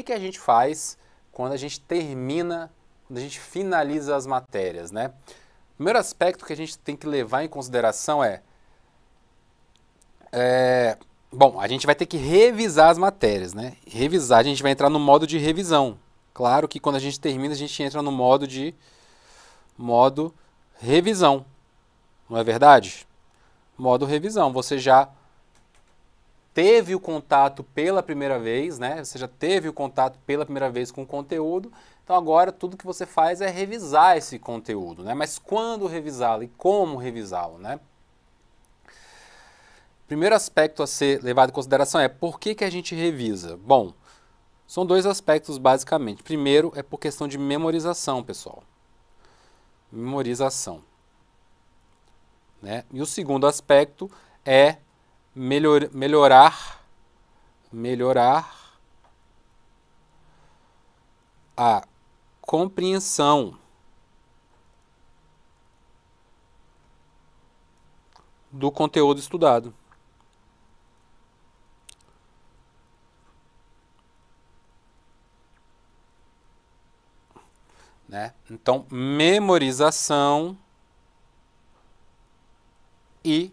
que a gente faz quando a gente termina, quando a gente finaliza as matérias, né? O primeiro aspecto que a gente tem que levar em consideração bom, a gente vai ter que revisar as matérias, né? Revisar, a gente vai entrar no modo de revisão. Claro que quando a gente termina, a gente entra no modo revisão, não é verdade? Modo revisão, você já teve o contato pela primeira vez, né? Você já teve o contato pela primeira vez com o conteúdo, então agora tudo que você faz é revisar esse conteúdo, né? Mas quando revisá-lo e como revisá-lo, né? Primeiro aspecto a ser levado em consideração é por que a gente revisa? Bom, são dois aspectos basicamente. Primeiro é por questão de memorização, pessoal. Memorização, né? E o segundo aspecto é melhorar a compreensão do conteúdo estudado. Né? Então, memorização e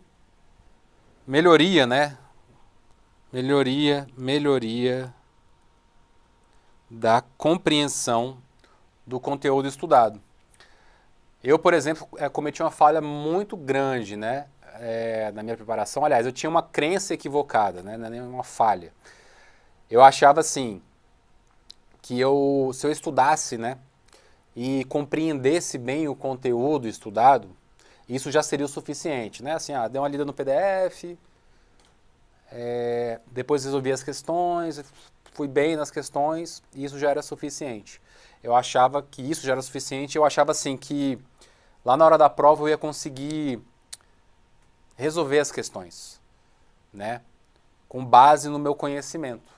melhoria, né? Melhoria da compreensão do conteúdo estudado. Eu, por exemplo, cometi uma falha muito grande, né? Na minha preparação. Aliás, eu tinha uma crença equivocada, né? Não é nenhuma falha. Eu achava assim, que se eu estudasse, né? E compreendesse bem o conteúdo estudado, isso já seria o suficiente, né? Assim, dei uma lida no PDF, depois resolvi as questões, fui bem nas questões, e isso já era suficiente. Eu achava que isso já era suficiente, eu achava assim que lá na hora da prova eu ia conseguir resolver as questões, né? Com base no meu conhecimento,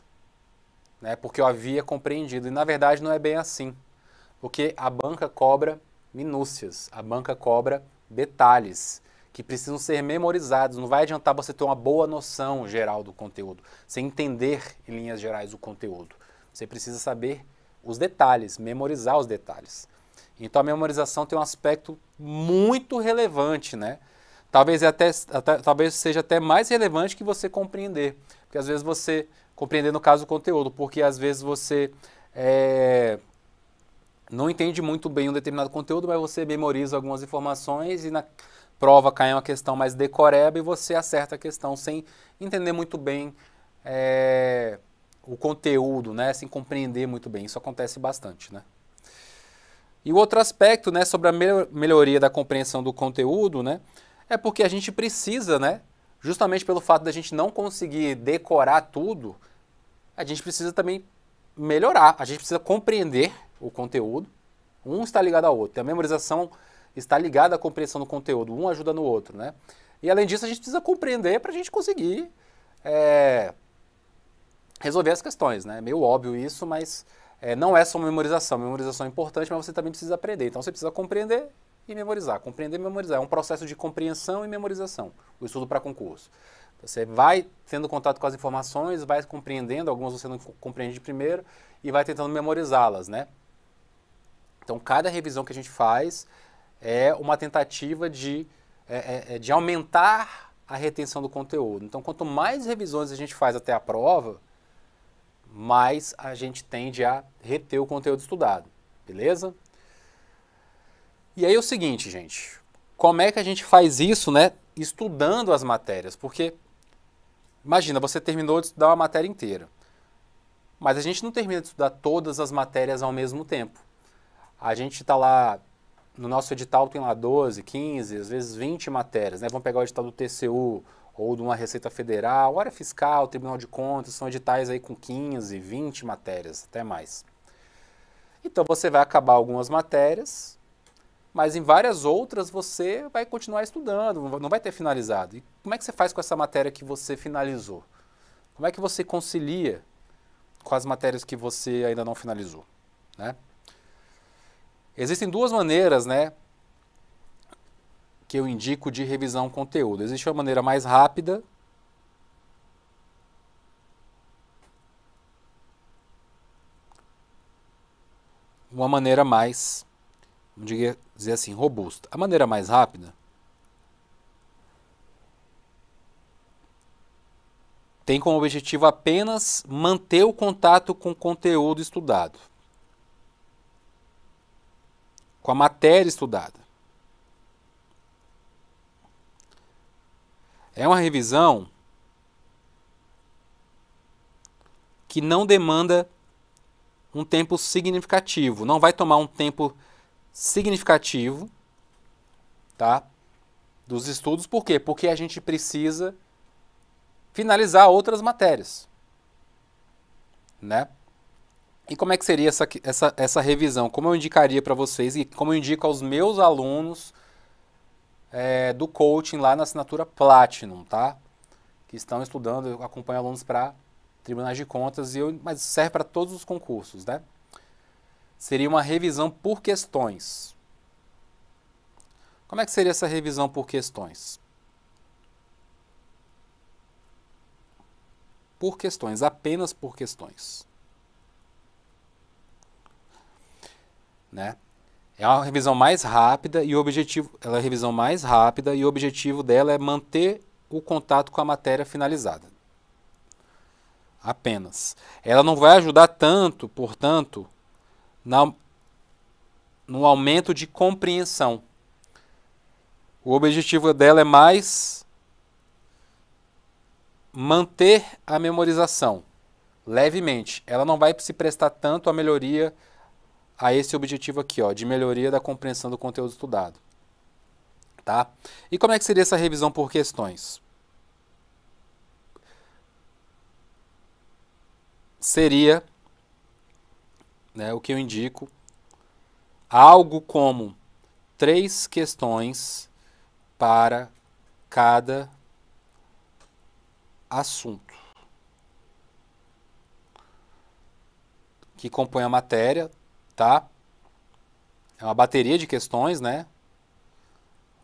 né? Porque eu havia compreendido, e na verdade não é bem assim. Porque a banca cobra minúcias, a banca cobra detalhes que precisam ser memorizados. Não vai adiantar você ter uma boa noção geral do conteúdo, sem entender em linhas gerais o conteúdo. Você precisa saber os detalhes, memorizar os detalhes. Então a memorização tem um aspecto muito relevante, né? Talvez seja até mais relevante que você compreender. Porque às vezes você, compreender no caso o conteúdo, porque às vezes você não entende muito bem um determinado conteúdo, mas você memoriza algumas informações e na prova cai uma questão mais decoreba e você acerta a questão sem entender muito bem o conteúdo, né? Sem compreender muito bem. Isso acontece bastante, né? E o outro aspecto, né, sobre a melhoria da compreensão do conteúdo, né, é porque a gente precisa, né, justamente pelo fato da gente não conseguir decorar tudo, a gente precisa também melhorar, a gente precisa compreender o conteúdo, um está ligado ao outro, a memorização está ligada à compreensão do conteúdo, um ajuda no outro, né? E além disso a gente precisa compreender para a gente conseguir resolver as questões, né? É meio óbvio isso, mas não é só memorização é importante, mas você também precisa aprender, então você precisa compreender e memorizar, compreender e memorizar, é um processo de compreensão e memorização, o estudo para concurso. Você vai tendo contato com as informações, vai compreendendo, algumas você não compreende de primeiro, e vai tentando memorizá-las, né? Então, cada revisão que a gente faz é uma tentativa de aumentar a retenção do conteúdo. Então, quanto mais revisões a gente faz até a prova, mais a gente tende a reter o conteúdo estudado, beleza? E aí é o seguinte, gente, como é que a gente faz isso, né? Estudando as matérias, porque imagina, você terminou de estudar uma matéria inteira, mas a gente não termina de estudar todas as matérias ao mesmo tempo. A gente está lá, no nosso edital tem lá 12, 15, às vezes 20 matérias, né? Vamos pegar o edital do TCU ou de uma Receita Federal, área fiscal, Tribunal de Contas, são editais aí com 15, 20 matérias, até mais. Então você vai acabar algumas matérias, mas em várias outras você vai continuar estudando, não vai ter finalizado. E como é que você faz com essa matéria que você finalizou? Como é que você concilia com as matérias que você ainda não finalizou, né? Existem duas maneiras, né, que eu indico de revisão conteúdo. Existe uma maneira mais rápida . uma maneira mais, vamos dizer assim, robusta. A maneira mais rápida tem como objetivo apenas manter o contato com o conteúdo estudado, com a matéria estudada. É uma revisão que não demanda um tempo significativo, não vai tomar um tempo significativo, tá, dos estudos. Por quê? Porque a gente precisa finalizar outras matérias, né? E como é que seria essa revisão? Como eu indicaria para vocês e como eu indico aos meus alunos do coaching lá na assinatura Platinum, tá? Que estão estudando, eu acompanho alunos para tribunais de contas, mas serve para todos os concursos, né? Seria uma revisão por questões. Como é que seria essa revisão por questões? Por questões, apenas por questões. Né? É uma revisão mais rápida e o objetivo, ela é a revisão mais rápida e o objetivo dela é manter o contato com a matéria finalizada. Apenas. Ela não vai ajudar tanto, portanto, no aumento de compreensão. O objetivo dela é mais manter a memorização levemente. Ela não vai se prestar tanto à melhoria, a esse objetivo aqui, ó, de melhoria da compreensão do conteúdo estudado. Tá? E como é que seria essa revisão por questões? Seria, né, o que eu indico, algo como 3 questões para cada assunto que compõe a matéria, tá? É uma bateria de questões, né?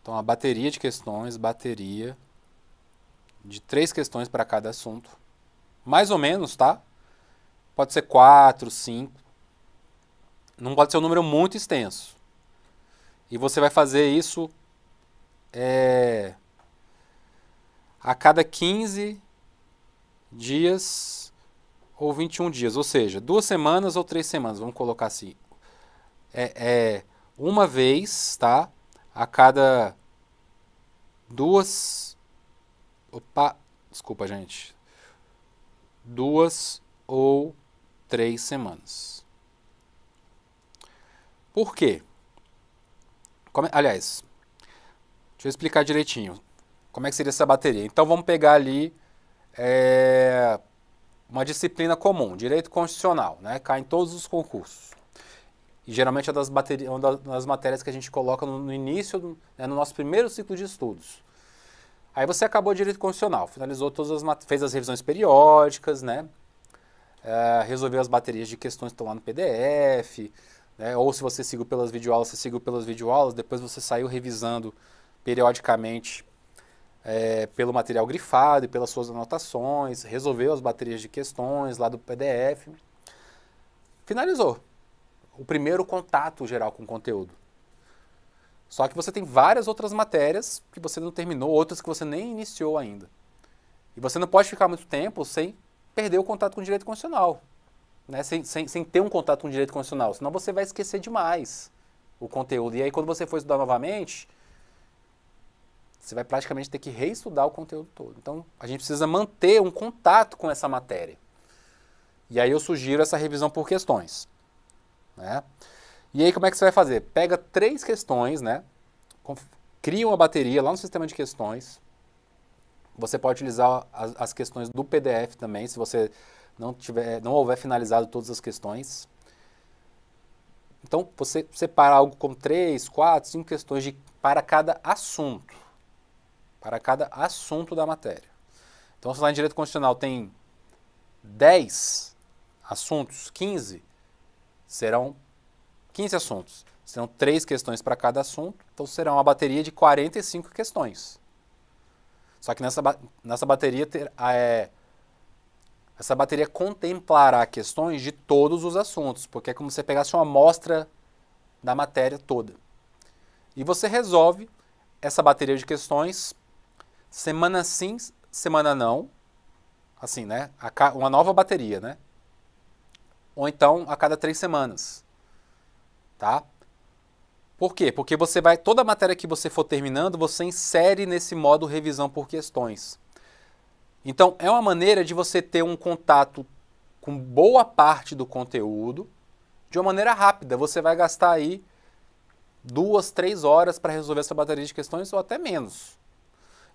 Então, uma bateria de questões, bateria de 3 questões para cada assunto. Mais ou menos, tá? Pode ser 4, 5. Não pode ser um número muito extenso. E você vai fazer isso a cada 15 dias ou 21 dias. Ou seja, 2 semanas ou 3 semanas. Vamos colocar assim. Uma vez, tá? A cada 2... Opa, desculpa, gente. 2 ou 3 semanas. Por quê? Aliás, deixa eu explicar direitinho como é que seria essa bateria. Então vamos pegar ali uma disciplina comum, direito constitucional, né? Cai em todos os concursos. E geralmente é uma das matérias que a gente coloca no início, no nosso primeiro ciclo de estudos. Aí você acabou o direito constitucional, finalizou fez as revisões periódicas, né? Resolveu as baterias de questões que estão lá no PDF, né? Ou se você seguiu pelas videoaulas, você seguiu pelas videoaulas, depois você saiu revisando periodicamente pelo material grifado e pelas suas anotações, resolveu as baterias de questões lá do PDF, finalizou o primeiro contato geral com o conteúdo. Só que você tem várias outras matérias que você não terminou, outras que você nem iniciou ainda. E você não pode ficar muito tempo sem perder o contato com o direito constitucional, né? Sem ter um contato com o direito constitucional, senão você vai esquecer demais o conteúdo. E aí quando você for estudar novamente, você vai praticamente ter que reestudar o conteúdo todo. Então a gente precisa manter um contato com essa matéria. E aí eu sugiro essa revisão por questões, né? E aí como é que você vai fazer? Pega 3 questões, né? Cria uma bateria lá no sistema de questões. Você pode utilizar as questões do PDF também, se você não houver finalizado todas as questões. Então, você separa algo como 3, 4, 5 questões para cada assunto. Para cada assunto da matéria. Então, se lá em Direito Constitucional tem 10 assuntos, 15, serão 15 assuntos. Serão 3 questões para cada assunto, então será uma bateria de 45 questões. Só que nessa bateria Essa bateria contemplará questões de todos os assuntos, porque é como se você pegasse uma amostra da matéria toda. E você resolve essa bateria de questões semana sim, semana não, assim, né? Uma nova bateria, né? Ou então a cada 3 semanas, tá? Por quê? Porque você vai, toda a matéria que você for terminando, você insere nesse modo revisão por questões. Então, é uma maneira de você ter um contato com boa parte do conteúdo de uma maneira rápida. Você vai gastar aí 2, 3 horas para resolver essa bateria de questões ou até menos.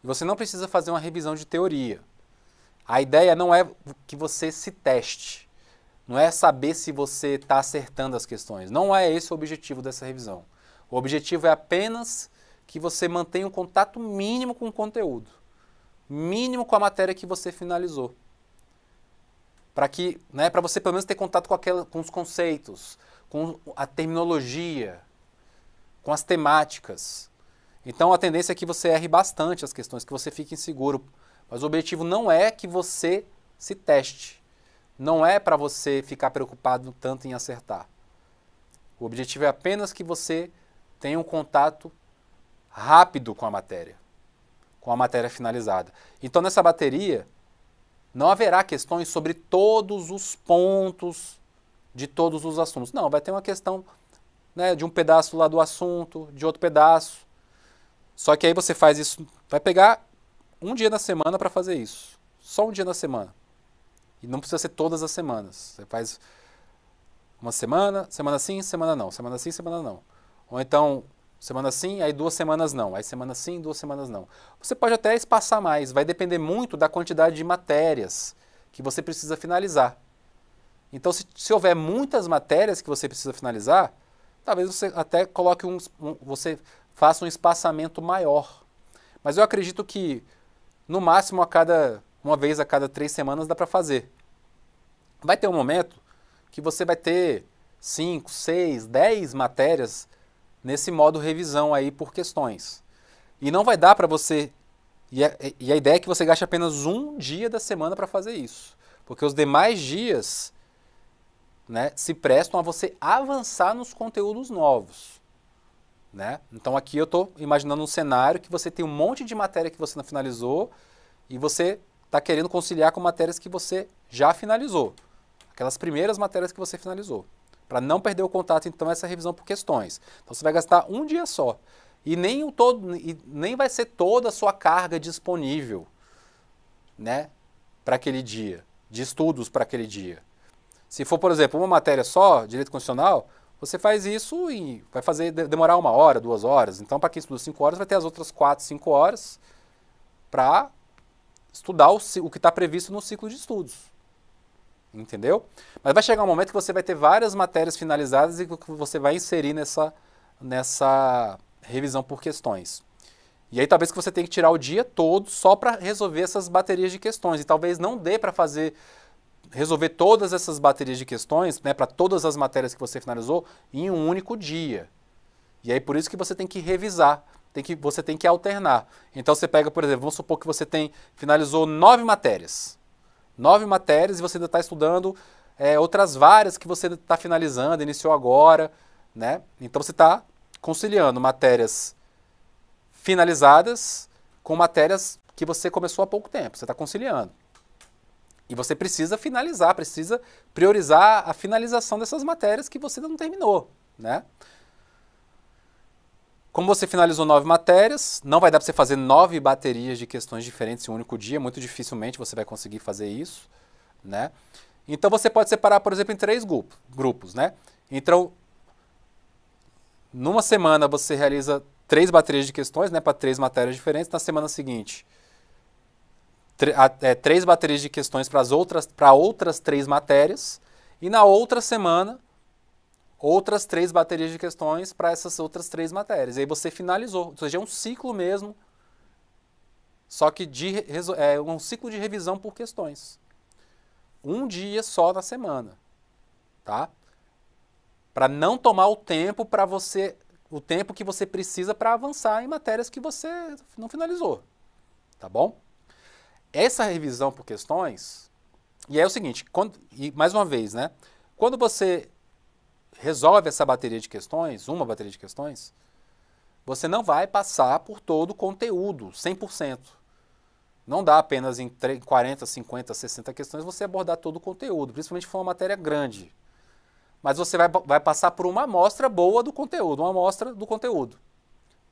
E você não precisa fazer uma revisão de teoria. A ideia não é que você se teste. Não é saber se você está acertando as questões. Não é esse o objetivo dessa revisão. O objetivo é apenas que você mantenha um contato mínimo com o conteúdo. Mínimo com a matéria que você finalizou. Para que, né, para você pelo menos ter contato com os conceitos, com a terminologia, com as temáticas. Então a tendência é que você erre bastante as questões, que você fique inseguro. Mas o objetivo não é que você se teste. Não é para você ficar preocupado tanto em acertar. O objetivo é apenas que você tenha um contato rápido com a matéria finalizada. Então nessa bateria não haverá questões sobre todos os pontos de todos os assuntos. Não, vai ter uma questão, né, de um pedaço lá do assunto, de outro pedaço. Só que aí você faz isso, vai pegar um dia na semana para fazer isso. Só um dia na semana. E não precisa ser todas as semanas. Você faz uma semana, semana sim, semana não. Semana sim, semana não. Ou então, semana sim, aí 2 semanas não. Aí semana sim, 2 semanas não. Você pode até espaçar mais. Vai depender muito da quantidade de matérias que você precisa finalizar. Então, se houver muitas matérias que você precisa finalizar, talvez você até coloque você faça um espaçamento maior. Mas eu acredito que, no máximo, uma vez a cada 3 semanas dá para fazer. Vai ter um momento que você vai ter 5, 6, 10 matérias nesse modo revisão aí por questões. E não vai dar para você... E a ideia é que você gaste apenas um dia da semana para fazer isso. Porque os demais dias, né, se prestam a você avançar nos conteúdos novos. Né? Então aqui eu estou imaginando um cenário que você tem um monte de matéria que você não finalizou e você está querendo conciliar com matérias que você já finalizou. Aquelas primeiras matérias que você finalizou. Para não perder o contato, então, essa revisão por questões. Então você vai gastar um dia só. E nem vai ser toda a sua carga disponível, né, para aquele dia, de estudos para aquele dia. Se for, por exemplo, uma matéria só, direito constitucional, você faz isso e vai demorar 1 hora, 2 horas. Então, para quem estuda 5 horas, vai ter as outras 4, 5 horas para estudar o que está previsto no ciclo de estudos. Entendeu? Mas vai chegar um momento que você vai ter várias matérias finalizadas e que você vai inserir nessa revisão por questões. E aí talvez que você tenha que tirar o dia todo só para resolver essas baterias de questões. E talvez não dê para resolver todas essas baterias de questões, né, para todas as matérias que você finalizou, em um único dia. E aí por isso que você tem que revisar, você tem que alternar. Então você pega, por exemplo, vamos supor que você finalizou 9 matérias. 9 matérias e você ainda está estudando outras várias que você está finalizando, iniciou agora, né? Então você está conciliando matérias finalizadas com matérias que você começou há pouco tempo, você está conciliando. E você precisa finalizar, precisa priorizar a finalização dessas matérias que você ainda não terminou, né? Como você finalizou 9 matérias, não vai dar para você fazer 9 baterias de questões diferentes em um único dia, muito dificilmente você vai conseguir fazer isso, né? Então você pode separar, por exemplo, em 3 grupos, né? Então, numa semana você realiza 3 baterias de questões, né, para 3 matérias diferentes. Na semana seguinte, 3 baterias de questões para outras 3 matérias. E na outra semana, outras 3 baterias de questões para essas outras 3 matérias. E aí você finalizou. Ou seja, é um ciclo mesmo, só que um ciclo de revisão por questões. Um dia só na semana, tá? Para não tomar o tempo que você precisa para avançar em matérias que você não finalizou, tá bom? Essa revisão por questões, E aí é o seguinte, e mais uma vez, né? Quando você resolve essa bateria de questões, uma bateria de questões, você não vai passar por todo o conteúdo, 100%. Não dá apenas em 40, 50, 60 questões você abordar todo o conteúdo, principalmente se for uma matéria grande. Mas você vai passar por uma amostra boa do conteúdo, uma amostra do conteúdo.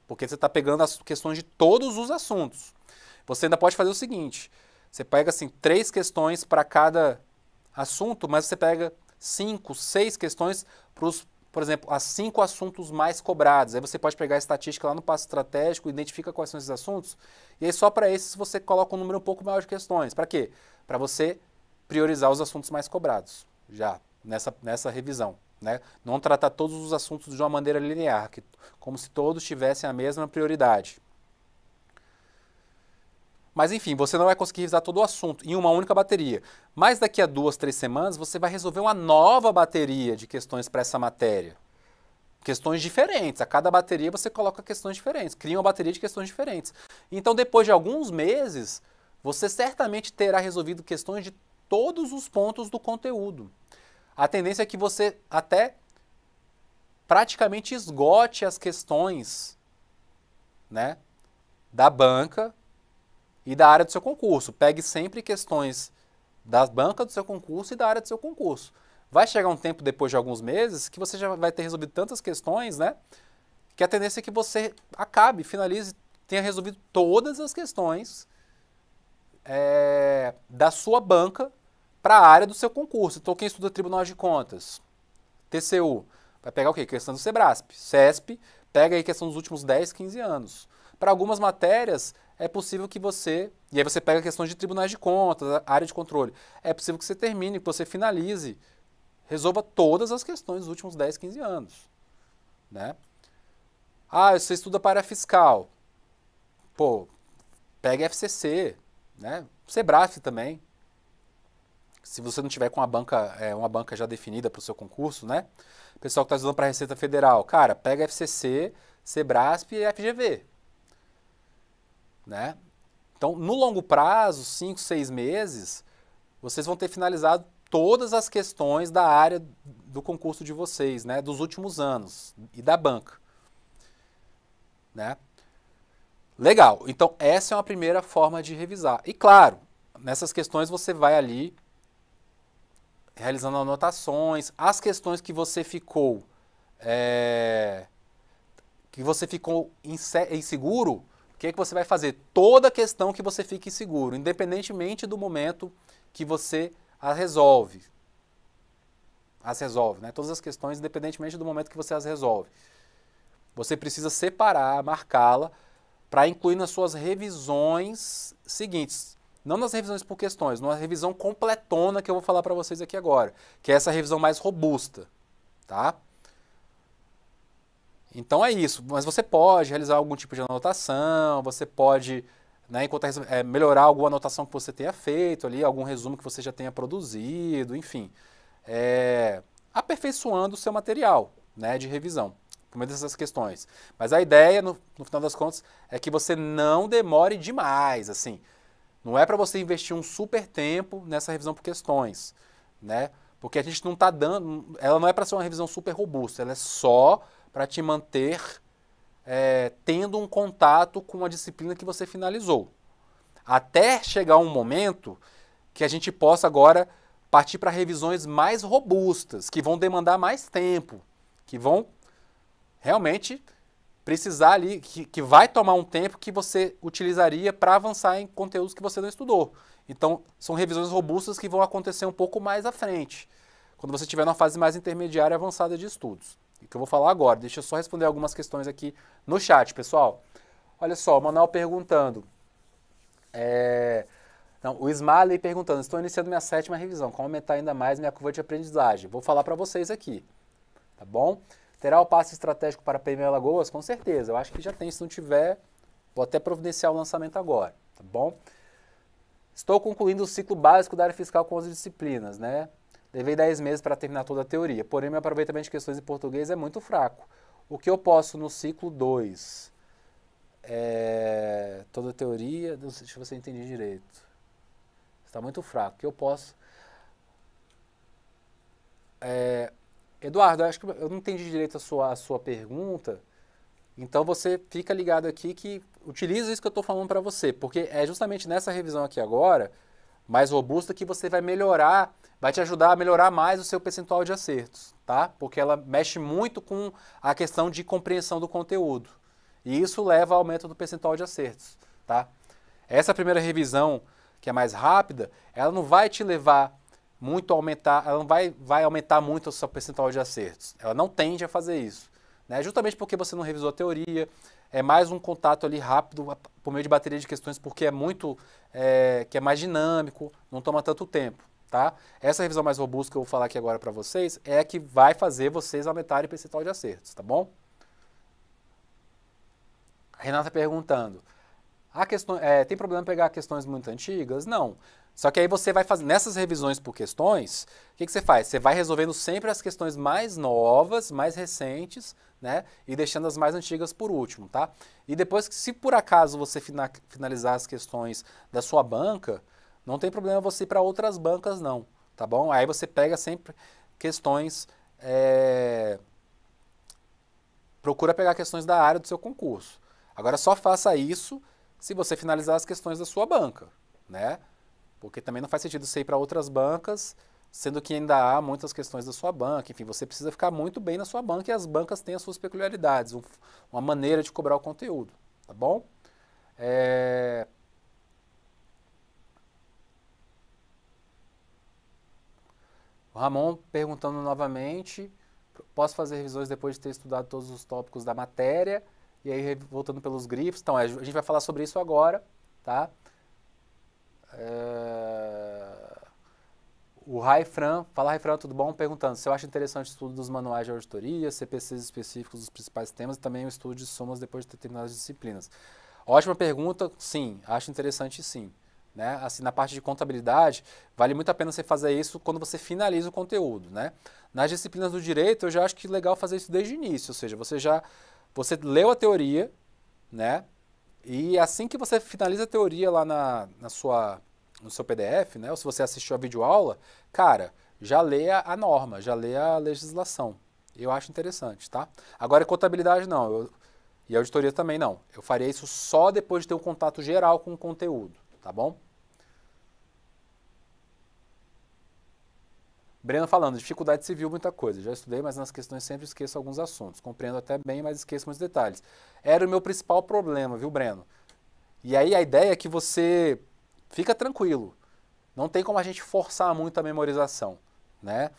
Porque você está pegando as questões de todos os assuntos. Você ainda pode fazer o seguinte, você pega assim 3 questões para cada assunto, mas você pega 5, 6 questões para os, por exemplo, as 5 assuntos mais cobrados. Aí você pode pegar a estatística lá no passo estratégico, identifica quais são esses assuntos, e aí só para esses você coloca um número um pouco maior de questões. Para quê? Para você priorizar os assuntos mais cobrados, já nessa revisão. Né? Não tratar todos os assuntos de uma maneira linear, como se todos tivessem a mesma prioridade. Mas enfim, você não vai conseguir revisar todo o assunto em uma única bateria. Mas daqui a 2, 3 semanas você vai resolver uma nova bateria de questões para essa matéria. Questões diferentes. A cada bateria você coloca questões diferentes, cria uma bateria de questões diferentes. Então depois de alguns meses, você certamente terá resolvido questões de todos os pontos do conteúdo. A tendência é que você até praticamente esgote as questões, né, da banca e da área do seu concurso. Pegue sempre questões da banca do seu concurso e da área do seu concurso. Vai chegar um tempo depois de alguns meses que você já vai ter resolvido tantas questões, né, que a tendência é que você acabe, finalize, tenha resolvido todas as questões da sua banca para a área do seu concurso. Então, quem estuda Tribunal de Contas, TCU, vai pegar o quê? Questão do SEBRASP. CESP, pega aí questão dos últimos 10, 15 anos. Para algumas matérias, é possível que você... E aí você pega questões de tribunais de contas, área de controle. É possível que você termine, que você finalize, resolva todas as questões dos últimos 10, 15 anos. Né? Ah, você estuda para área fiscal. Pô, pega FCC, né? SEBRASP também. Se você não tiver com uma banca já definida para o seu concurso, né? Pessoal que está estudando para a Receita Federal, cara, pega FCC, SEBRASP e FGV. Né? Então, no longo prazo, 5, 6 meses, vocês vão ter finalizado todas as questões da área do concurso de vocês, né? Dos últimos anos e da banca. Né? Legal, então essa é uma primeira forma de revisar. E claro, nessas questões você vai ali realizando anotações, as questões que você ficou inseguro, o que é que você vai fazer? Toda questão que você fique inseguro, independentemente do momento que você as resolve. Né? Todas as questões, independentemente do momento que você as resolve. Você precisa separar, marcá-la, para incluir nas suas revisões seguintes. Não nas revisões por questões, numa revisão completona que eu vou falar para vocês aqui agora, que é essa revisão mais robusta, tá? Então é isso, mas você pode realizar algum tipo de anotação, você pode, né, melhorar alguma anotação que você tenha feito ali, algum resumo que você já tenha produzido, enfim, aperfeiçoando o seu material, né, de revisão, por meio dessas questões. Mas a ideia, no final das contas, é que você não demore demais, assim. Não é para você investir um super tempo nessa revisão por questões, né? Porque a gente não está dando... Ela não é para ser uma revisão super robusta, ela é só para te manter tendo um contato com a disciplina que você finalizou. Até chegar um momento que a gente possa agora partir para revisões mais robustas, que vão demandar mais tempo, que vão realmente precisar ali, que vai tomar um tempo que você utilizaria para avançar em conteúdos que você não estudou. Então, são revisões robustas que vão acontecer um pouco mais à frente, quando você estiver numa fase mais intermediária e avançada de estudos. E que eu vou falar agora. Deixa eu só responder algumas questões aqui no chat, pessoal. Olha só, o Manuel perguntando. O Smiley perguntando, estou iniciando minha 7ª revisão, como aumentar ainda mais minha curva de aprendizagem? Vou falar para vocês aqui, tá bom? Terá o passo estratégico para PM Alagoas? Com certeza, eu acho que já tem, se não tiver, vou até providenciar o lançamento agora, tá bom? Estou concluindo o ciclo básico da área fiscal com 11 disciplinas, né? Levei 10 meses para terminar toda a teoria, porém meu aproveitamento de questões em português é muito fraco. O que eu posso no ciclo 2? Toda a teoria, deixa eu ver se eu entendi direito. Está muito fraco, o que eu posso... Eduardo, acho que eu não entendi direito a sua pergunta, então você fica ligado aqui que utiliza isso que eu estou falando para você, porque é justamente nessa revisão aqui agora, mais robusta, que você vai melhorar, vai te ajudar a melhorar mais o seu percentual de acertos, tá? Porque ela mexe muito com a questão de compreensão do conteúdo. E isso leva ao aumento do percentual de acertos, tá? Essa primeira revisão, que é mais rápida, ela não vai te levar muito a aumentar, ela não vai aumentar muito o seu percentual de acertos. Ela não tende a fazer isso, né? Justamente porque você não revisou a teoria, é mais um contato ali rápido por meio de bateria de questões, porque é muito, que é mais dinâmico, não toma tanto tempo, tá? Essa revisão mais robusta que eu vou falar aqui agora para vocês é a que vai fazer vocês aumentarem o percentual de acertos, tá bom? A Renata perguntando, tem problema pegar questões muito antigas? Não. Só que aí você vai fazer, nessas revisões por questões, o que você faz? Você vai resolvendo sempre as questões mais novas, mais recentes, né? E deixando as mais antigas por último, tá? E depois, se por acaso você finalizar as questões da sua banca, não tem problema você ir para outras bancas não, tá bom? Aí você pega sempre questões, procura pegar questões da área do seu concurso. Agora só faça isso se você finalizar as questões da sua banca, né? Porque também não faz sentido você ir para outras bancas, sendo que ainda há muitas questões da sua banca. Enfim, você precisa ficar muito bem na sua banca e as bancas têm as suas peculiaridades, uma maneira de cobrar o conteúdo, tá bom? O Ramon perguntando novamente, posso fazer revisões depois de ter estudado todos os tópicos da matéria? E aí, voltando pelos grifos, então, a gente vai falar sobre isso agora, tá? O Raifran, fala Raifran, tudo bom? Perguntando se eu acho interessante o estudo dos manuais de auditoria, CPCs específicos dos principais temas e também o estudo de somas depois de determinadas disciplinas. Ótima pergunta, sim, acho interessante sim. Né? Assim, na parte de contabilidade, vale muito a pena você fazer isso quando você finaliza o conteúdo. Né? Nas disciplinas do direito, eu já acho que é legal fazer isso desde o início, ou seja, você leu a teoria, né? E assim que você finaliza a teoria lá no seu PDF, né? Ou se você assistiu a videoaula, cara, já lê a norma, já lê a legislação. Eu acho interessante, tá? Agora, contabilidade não, e auditoria também não. Eu faria isso só depois de ter um contato geral com o conteúdo, tá bom? Breno falando, dificuldade civil, muita coisa. Já estudei, mas nas questões sempre esqueço alguns assuntos. Compreendo até bem, mas esqueço muitos detalhes. Era o meu principal problema, viu, Breno? E aí a ideia é que você fica tranquilo. Não tem como a gente forçar muito a memorização, né?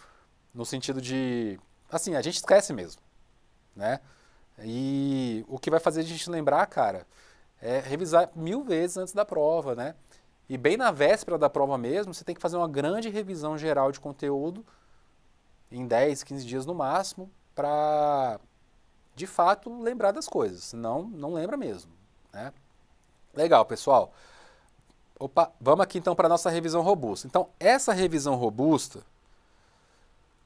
No sentido de, assim, a gente esquece mesmo, né? E o que vai fazer a gente lembrar, cara, é revisar 1000 vezes antes da prova, né? E bem na véspera da prova mesmo, você tem que fazer uma grande revisão geral de conteúdo em 10, 15 dias no máximo, para de fato lembrar das coisas, senão não lembra mesmo, né? Legal, pessoal. Opa, vamos aqui então para a nossa revisão robusta. Então, essa revisão robusta,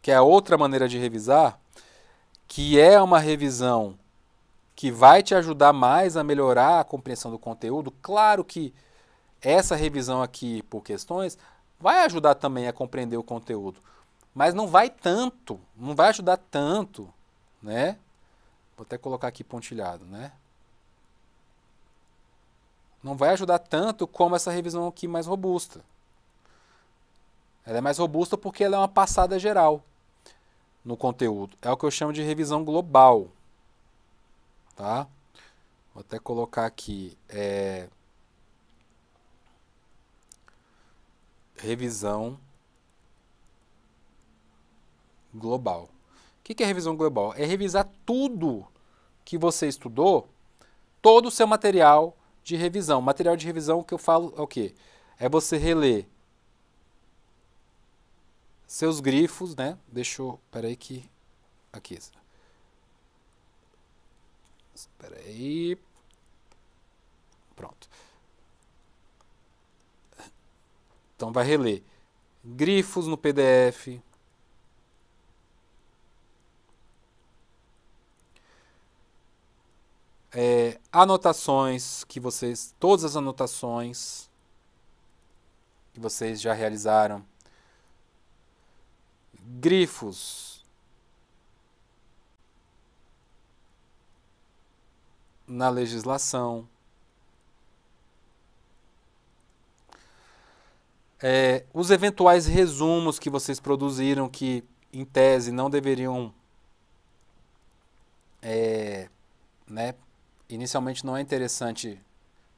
que é a outra maneira de revisar, que é uma revisão que vai te ajudar mais a melhorar a compreensão do conteúdo, claro que essa revisão aqui por questões vai ajudar também a compreender o conteúdo, mas não vai tanto, não vai ajudar tanto, né? Vou até colocar aqui pontilhado, né? Não vai ajudar tanto como essa revisão aqui mais robusta. Ela é mais robusta porque ela é uma passada geral no conteúdo. É o que eu chamo de revisão global. Tá? Vou até colocar aqui. Revisão global. O que é revisão global? É revisar tudo que você estudou, todo o seu material de revisão. Material de revisão que eu falo é o quê? É você reler seus grifos, né? Deixa eu... Peraí que... Aqui. Espera aí. Pronto. Então vai reler grifos no PDF, anotações que vocês, todas as anotações que vocês já realizaram, grifos na legislação, os eventuais resumos que vocês produziram que, em tese, não deveriam, né, inicialmente não é interessante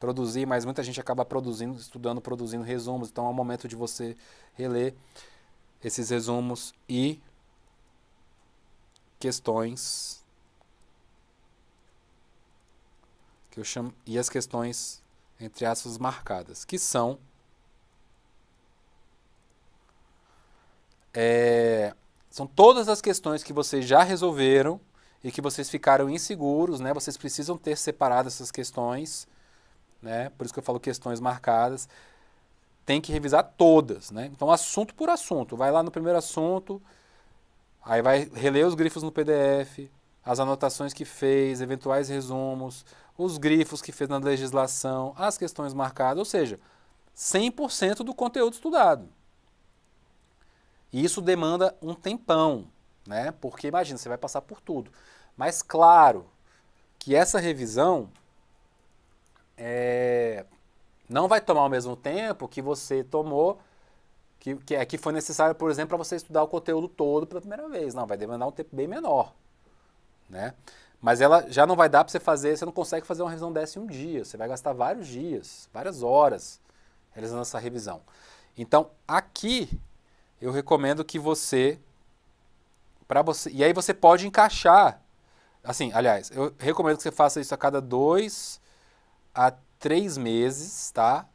produzir, mas muita gente acaba produzindo, estudando, produzindo resumos, então é o momento de você reler esses resumos e questões que eu chamo, e as questões, entre aspas, marcadas, que são são todas as questões que vocês já resolveram e que vocês ficaram inseguros, né? Vocês precisam ter separado essas questões, né? Por isso que eu falo questões marcadas. Tem que revisar todas, né? Então, assunto por assunto. Vai lá no primeiro assunto, aí vai reler os grifos no PDF, as anotações que fez, eventuais resumos, os grifos que fez na legislação, as questões marcadas, ou seja, 100% do conteúdo estudado. E isso demanda um tempão, né? Porque imagina, você vai passar por tudo. Mas claro que essa revisão não vai tomar o mesmo tempo que você tomou, que foi necessário, por exemplo, para você estudar o conteúdo todo pela primeira vez. Não, vai demandar um tempo bem menor, né? Mas ela já não vai dar para você fazer, você não consegue fazer uma revisão dessa em um dia. Você vai gastar vários dias, várias horas realizando essa revisão. Então, aqui eu recomendo que você, e aí você pode encaixar, assim, aliás, eu recomendo que você faça isso a cada 2 a 3 meses, tá?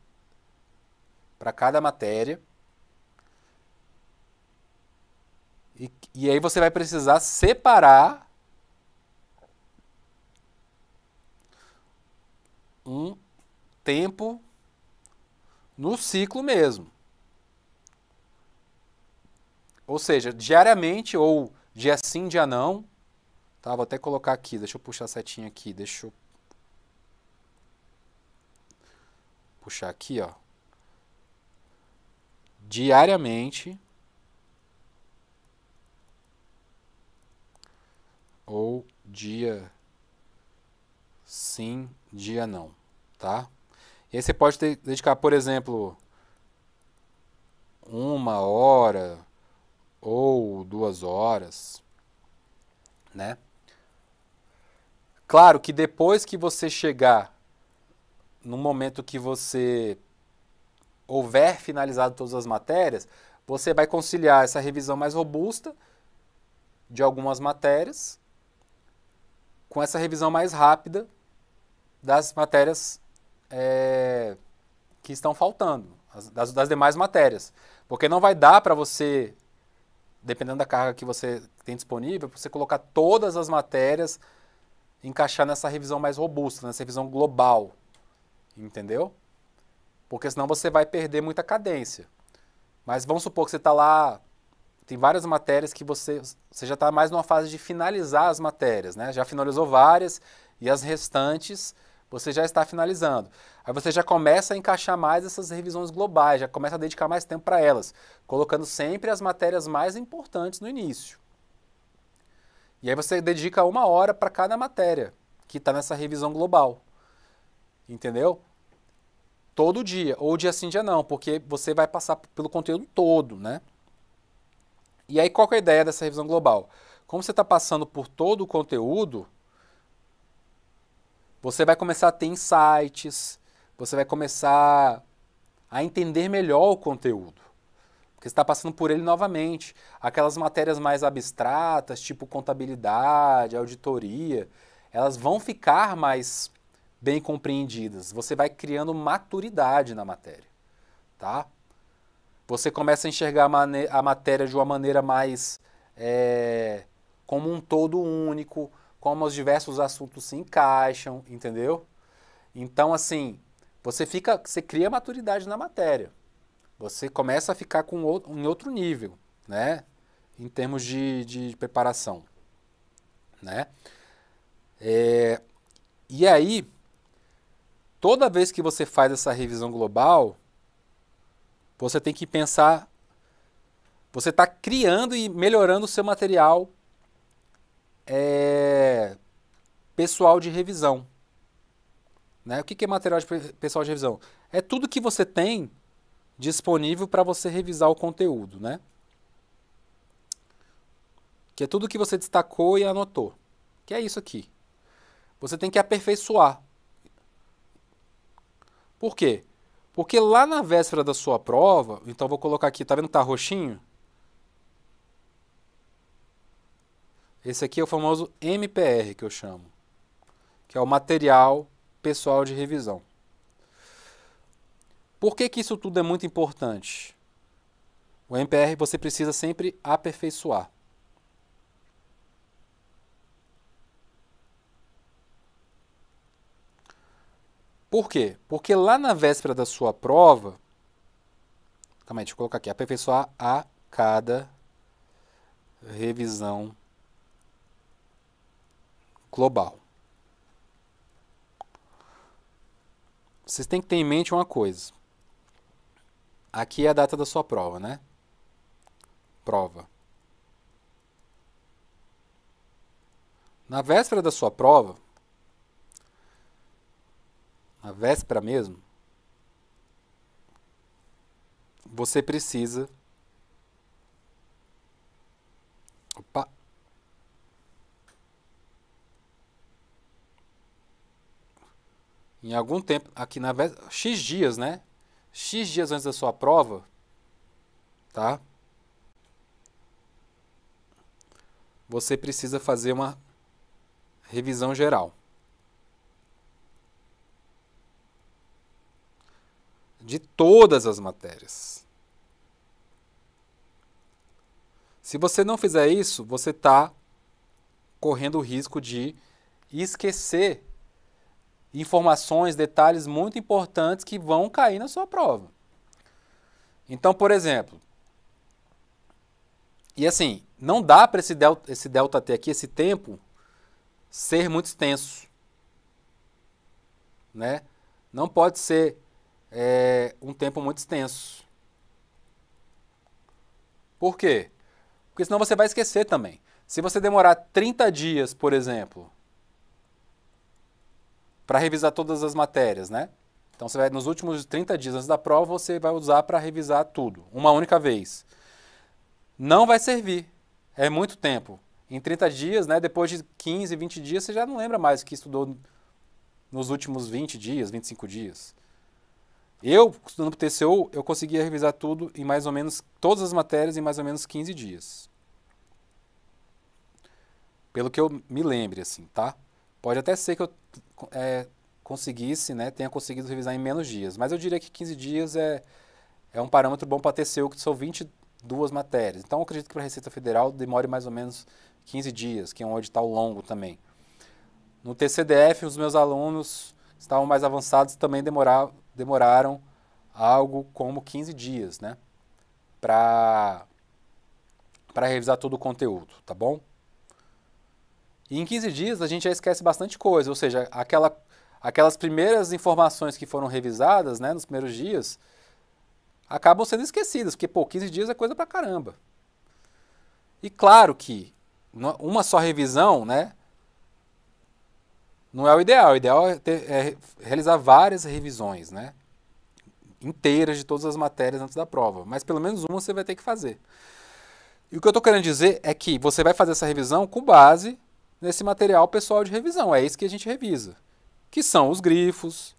Para cada matéria. E aí você vai precisar separar um tempo no ciclo mesmo. Ou seja, diariamente ou dia sim, dia não. Tá, vou até colocar aqui, deixa eu puxar a setinha aqui, deixa eu puxar aqui, ó. Diariamente ou dia sim, dia não, tá? E aí você pode dedicar, por exemplo, 1 hora ou 2 horas, né? Claro que depois que você chegar no momento que você houver finalizado todas as matérias, você vai conciliar essa revisão mais robusta de algumas matérias com essa revisão mais rápida das matérias que estão faltando, das demais matérias. Porque não vai dar para você, dependendo da carga que você tem disponível, você colocar todas as matérias, encaixar nessa revisão mais robusta, nessa revisão global. Entendeu? Porque senão você vai perder muita cadência. Mas vamos supor que você está lá, tem várias matérias que você já está mais numa fase de finalizar as matérias, né? Já finalizou várias e as restantes você já está finalizando. Aí você já começa a encaixar mais essas revisões globais, já começa a dedicar mais tempo para elas, colocando sempre as matérias mais importantes no início. E aí você dedica 1 hora para cada matéria que está nessa revisão global. Entendeu? Todo dia, ou dia sim, dia não, porque você vai passar pelo conteúdo todo, né? E aí qual que é a ideia dessa revisão global? Como você está passando por todo o conteúdo, você vai começar a ter insights, você vai começar a entender melhor o conteúdo. Porque você está passando por ele novamente. Aquelas matérias mais abstratas, tipo contabilidade, auditoria, elas vão ficar mais bem compreendidas. Você vai criando maturidade na matéria, tá? Você começa a enxergar a matéria de uma maneira mais como um todo único, como os diversos assuntos se encaixam, entendeu? Então, assim, você cria maturidade na matéria. Você começa a ficar em outro nível, né? Em termos de preparação, né? E aí, toda vez que você faz essa revisão global, você tem que pensar Você está criando e melhorando o seu material pessoal de revisão. Né? O que é material pessoal de revisão? É tudo que você tem disponível para você revisar o conteúdo, né? Que é tudo que você destacou e anotou. Que é isso aqui. Você tem que aperfeiçoar. Por quê? Porque lá na véspera da sua prova, então vou colocar aqui, tá vendo que tá roxinho? Esse aqui é o famoso MPR que eu chamo, que é o material pessoal de revisão. Por que isso tudo é muito importante? O MPR você precisa sempre aperfeiçoar. Por quê? Porque lá na véspera da sua prova, calma aí, deixa eu colocar aqui, aperfeiçoar a cada revisão global. Vocês têm que ter em mente uma coisa. Aqui é a data da sua prova, né? Prova. Na véspera da sua prova, na véspera mesmo, você precisa... Opa! Em algum tempo, aqui na véspera, X dias, né? X dias antes da sua prova, tá? Você precisa fazer uma revisão geral. De todas as matérias. Se você não fizer isso, você está correndo o risco de esquecer informações, detalhes muito importantes que vão cair na sua prova. Então, por exemplo, e assim, não dá para esse delta T aqui, esse tempo, ser muito extenso. Né? Não pode ser um tempo muito extenso. Por quê? Porque senão você vai esquecer também. Se você demorar 30 dias, por exemplo, para revisar todas as matérias, né? Então, você vai, nos últimos 30 dias antes da prova, você vai usar para revisar tudo, uma única vez. Não vai servir. É muito tempo. Em 30 dias, né, depois de 15, 20 dias, você já não lembra mais o que estudou nos últimos 20 dias, 25 dias. Eu, estudando para o TCU, eu conseguia revisar tudo em mais ou menos, todas as matérias em mais ou menos 15 dias. Pelo que eu me lembre, assim, tá? Pode até ser que eu conseguisse, né, tenha conseguido revisar em menos dias, mas eu diria que 15 dias é um parâmetro bom para TCU, que são 22 matérias. Então, eu acredito que para a Receita Federal demore mais ou menos 15 dias, que é um edital longo também. No TCDF, os meus alunos estavam mais avançados, também demoraram algo como 15 dias, né? Para revisar todo o conteúdo, tá bom? E em 15 dias a gente já esquece bastante coisa, ou seja, aquelas primeiras informações que foram revisadas, né, nos primeiros dias, acabam sendo esquecidas, porque, 15 dias é coisa pra caramba. E claro que uma só revisão, né, não é o ideal. O ideal é realizar várias revisões, né, inteiras de todas as matérias antes da prova. Mas pelo menos uma você vai ter que fazer. E o que eu estou querendo dizer é que você vai fazer essa revisão com base nesse material pessoal de revisão. É isso que a gente revisa. Que são os grifos,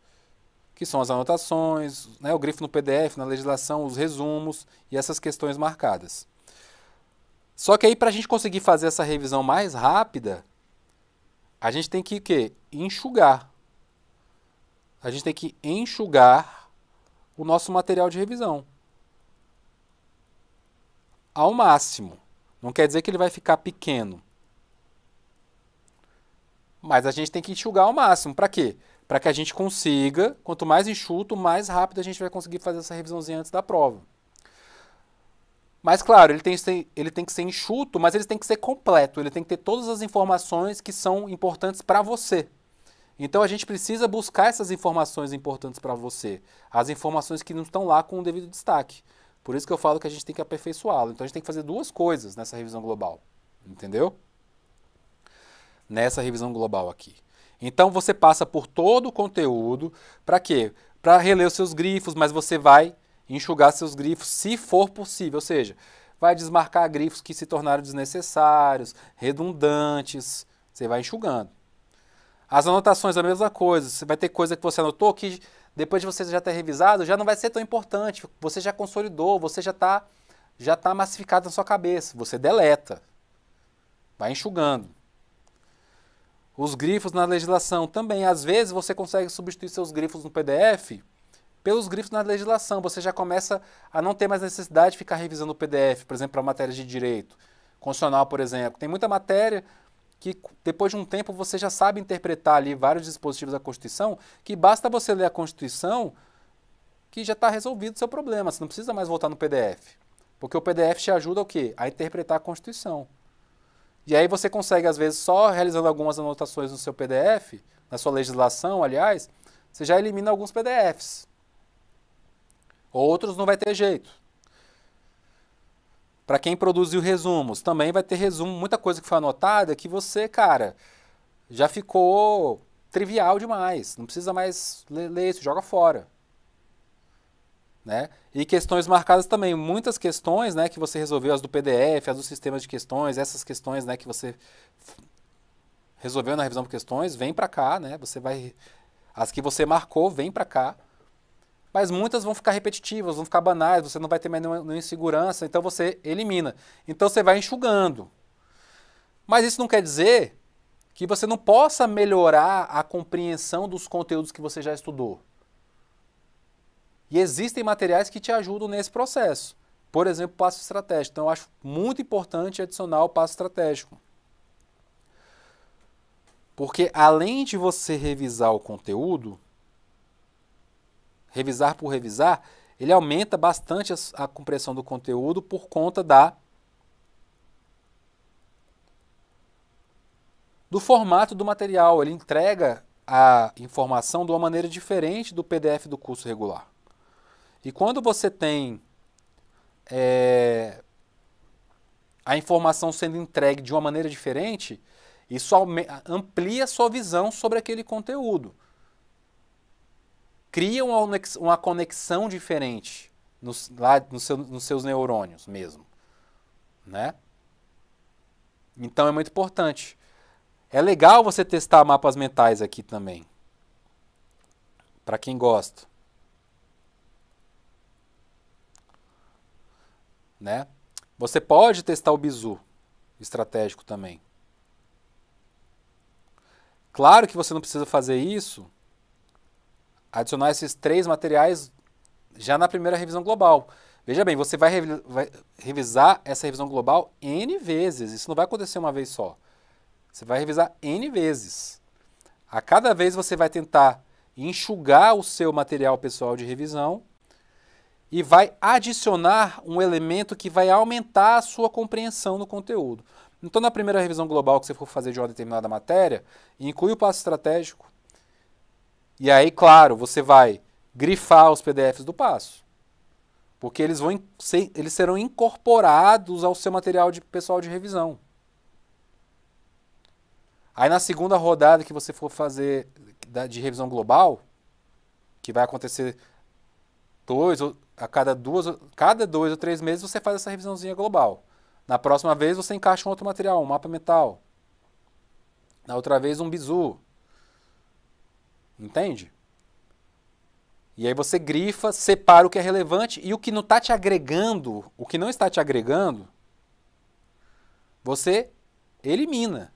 que são as anotações, né, o grifo no PDF, na legislação, os resumos e essas questões marcadas. Só que aí, para a gente conseguir fazer essa revisão mais rápida, a gente tem que o quê? Enxugar. A gente tem que enxugar o nosso material de revisão. Ao máximo. Não quer dizer que ele vai ficar pequeno. Mas a gente tem que enxugar ao máximo. Para quê? Para que a gente consiga, quanto mais enxuto, mais rápido a gente vai conseguir fazer essa revisãozinha antes da prova. Mas, claro, ele tem que ser enxuto, mas ele tem que ser completo. Ele tem que ter todas as informações que são importantes para você. Então, a gente precisa buscar essas informações importantes para você. As informações que não estão lá com o devido destaque. Por isso que eu falo que a gente tem que aperfeiçoá-lo. Então a gente tem que fazer duas coisas nessa revisão global. Entendeu? Nessa revisão global aqui. Então você passa por todo o conteúdo, para quê? Para reler os seus grifos, mas você vai enxugar seus grifos se for possível, ou seja, vai desmarcar grifos que se tornaram desnecessários, redundantes, você vai enxugando. As anotações, a mesma coisa, você vai ter coisa que você anotou que depois de você já ter revisado, já não vai ser tão importante, você já consolidou, você já tá massificado na sua cabeça, você deleta, vai enxugando. Os grifos na legislação também. Às vezes você consegue substituir seus grifos no PDF pelos grifos na legislação. Você já começa a não ter mais necessidade de ficar revisando o PDF, por exemplo, para matérias de direito. Constitucional, por exemplo. Tem muita matéria que depois de um tempo você já sabe interpretar ali vários dispositivos da Constituição, que basta você ler a Constituição que já está resolvido o seu problema. Você não precisa mais voltar no PDF. Porque o PDF te ajuda o quê? A interpretar a Constituição. E aí você consegue, às vezes, só realizando algumas anotações no seu PDF, na sua legislação, aliás, você já elimina alguns PDFs. Outros não vai ter jeito. Para quem produziu resumos, também vai ter resumo, muita coisa que foi anotada que você, cara, já ficou trivial demais. Não precisa mais ler isso, joga fora. Né? E questões marcadas também, muitas questões, né, que você resolveu, as do PDF, as do sistema de questões, essas questões, né, que você resolveu na revisão por questões, vem para cá, né, as que você marcou, vem para cá, mas muitas vão ficar repetitivas, vão ficar banais, você não vai ter mais nenhuma insegurança, então você elimina. Então você vai enxugando. Mas isso não quer dizer que você não possa melhorar a compreensão dos conteúdos que você já estudou. E existem materiais que te ajudam nesse processo. Por exemplo, passo estratégico. Então, eu acho muito importante adicionar o passo estratégico. Porque, além de você revisar o conteúdo, revisar por revisar, ele aumenta bastante a compreensão do conteúdo por conta do formato do material. Ele entrega a informação de uma maneira diferente do PDF do curso regular. E quando você tem a informação sendo entregue de uma maneira diferente, isso amplia a sua visão sobre aquele conteúdo. Cria uma conexão diferente nos seus neurônios mesmo. Né? Então é muito importante. É legal você testar mapas mentais aqui também. Para quem gosta. Né? Você pode testar o bizu estratégico também. Claro que você não precisa fazer isso, adicionar esses 3 materiais já na primeira revisão global. Veja bem, você vai revisar essa revisão global N vezes. Isso não vai acontecer uma vez só. Você vai revisar N vezes. A cada vez você vai tentar enxugar o seu material pessoal de revisão e vai adicionar um elemento que vai aumentar a sua compreensão no conteúdo. Então, na primeira revisão global que você for fazer de uma determinada matéria, inclui o passo estratégico. E aí, claro, você vai grifar os PDFs do passo. Porque eles serão incorporados ao seu material pessoal de revisão. Aí, na segunda rodada que você for fazer de revisão global, que vai acontecer cada 2 ou 3 meses você faz essa revisãozinha global. Na próxima vez você encaixa um outro material, um mapa mental. Na outra vez um bizu. Entende? E aí você grifa, separa o que é relevante e o que não está te agregando, o que não está te agregando, você elimina.